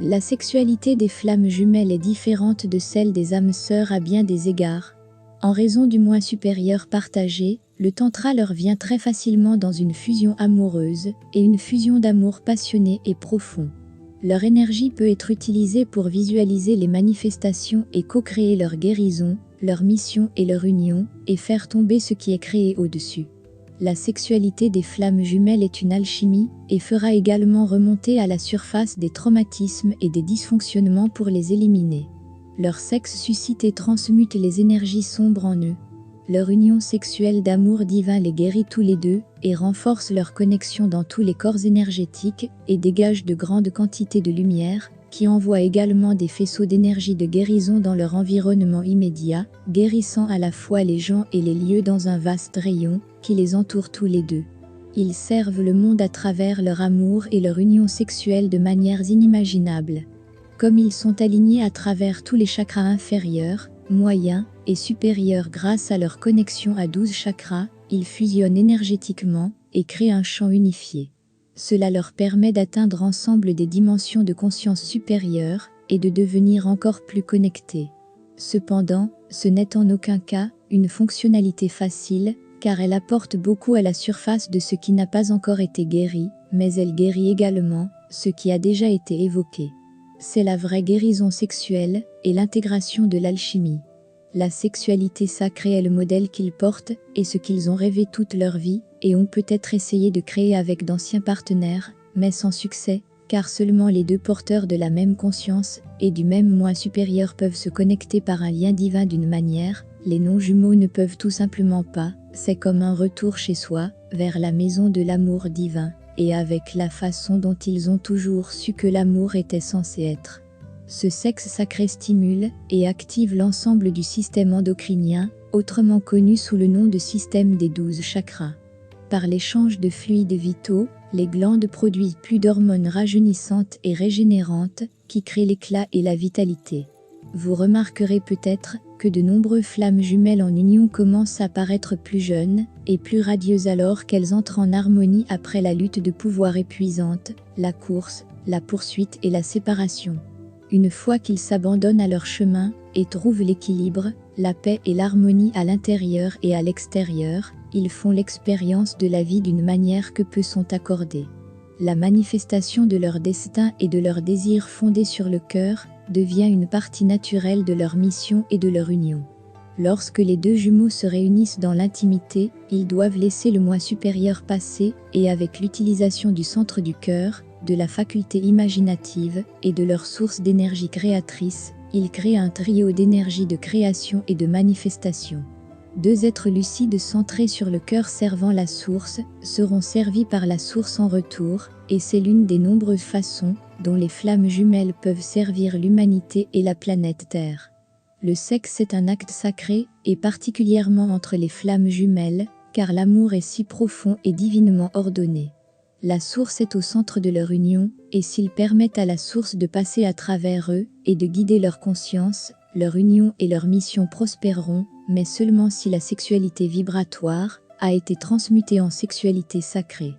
La sexualité des flammes jumelles est différente de celle des âmes sœurs à bien des égards. En raison du moi supérieur partagé, le tantra leur vient très facilement dans une fusion amoureuse, et une fusion d'amour passionné et profond. Leur énergie peut être utilisée pour visualiser les manifestations et co-créer leur guérison, leur mission et leur union, et faire tomber ce qui est créé au-dessus. La sexualité des flammes jumelles est une alchimie, et fera également remonter à la surface des traumatismes et des dysfonctionnements pour les éliminer. Leur sexe suscite et transmute les énergies sombres en eux. Leur union sexuelle d'amour divin les guérit tous les deux, et renforce leur connexion dans tous les corps énergétiques, et dégage de grandes quantités de lumière, qui envoie également des faisceaux d'énergie de guérison dans leur environnement immédiat, guérissant à la fois les gens et les lieux dans un vaste rayon, qui les entoure tous les deux. Ils servent le monde à travers leur amour et leur union sexuelle de manières inimaginables. Comme ils sont alignés à travers tous les chakras inférieurs, moyens et supérieurs grâce à leur connexion à 12 chakras, ils fusionnent énergétiquement et créent un champ unifié. Cela leur permet d'atteindre ensemble des dimensions de conscience supérieures et de devenir encore plus connectés. Cependant, ce n'est en aucun cas une fonctionnalité facile, car elle apporte beaucoup à la surface de ce qui n'a pas encore été guéri, mais elle guérit également ce qui a déjà été évoqué. C'est la vraie guérison sexuelle et l'intégration de l'alchimie. La sexualité sacrée est le modèle qu'ils portent et ce qu'ils ont rêvé toute leur vie et ont peut-être essayé de créer avec d'anciens partenaires, mais sans succès, car seulement les deux porteurs de la même conscience et du même moi supérieur peuvent se connecter par un lien divin d'une manière, les non-jumeaux ne peuvent tout simplement pas, c'est comme un retour chez soi, vers la maison de l'amour divin, et avec la façon dont ils ont toujours su que l'amour était censé être. Ce sexe sacré stimule et active l'ensemble du système endocrinien, autrement connu sous le nom de système des 12 chakras. Par l'échange de fluides vitaux, les glandes produisent plus d'hormones rajeunissantes et régénérantes qui créent l'éclat et la vitalité. Vous remarquerez peut-être que de nombreuses flammes jumelles en union commencent à paraître plus jeunes et plus radieuses alors qu'elles entrent en harmonie après la lutte de pouvoir épuisante, la course, la poursuite et la séparation. Une fois qu'ils s'abandonnent à leur chemin et trouvent l'équilibre, la paix et l'harmonie à l'intérieur et à l'extérieur, ils font l'expérience de la vie d'une manière que peu sont accordées. La manifestation de leur destin et de leur désir fondé sur le cœur devient une partie naturelle de leur mission et de leur union. Lorsque les deux jumeaux se réunissent dans l'intimité, ils doivent laisser le moi supérieur passer et avec l'utilisation du centre du cœur, de la faculté imaginative et de leur source d'énergie créatrice, ils créent un trio d'énergie de création et de manifestation. Deux êtres lucides centrés sur le cœur servant la source seront servis par la source en retour, et c'est l'une des nombreuses façons dont les flammes jumelles peuvent servir l'humanité et la planète Terre. Le sexe est un acte sacré, et particulièrement entre les flammes jumelles, car l'amour est si profond et divinement ordonné. La source est au centre de leur union, et s'ils permettent à la source de passer à travers eux et de guider leur conscience, leur union et leur mission prospéreront, mais seulement si la sexualité vibratoire a été transmutée en sexualité sacrée.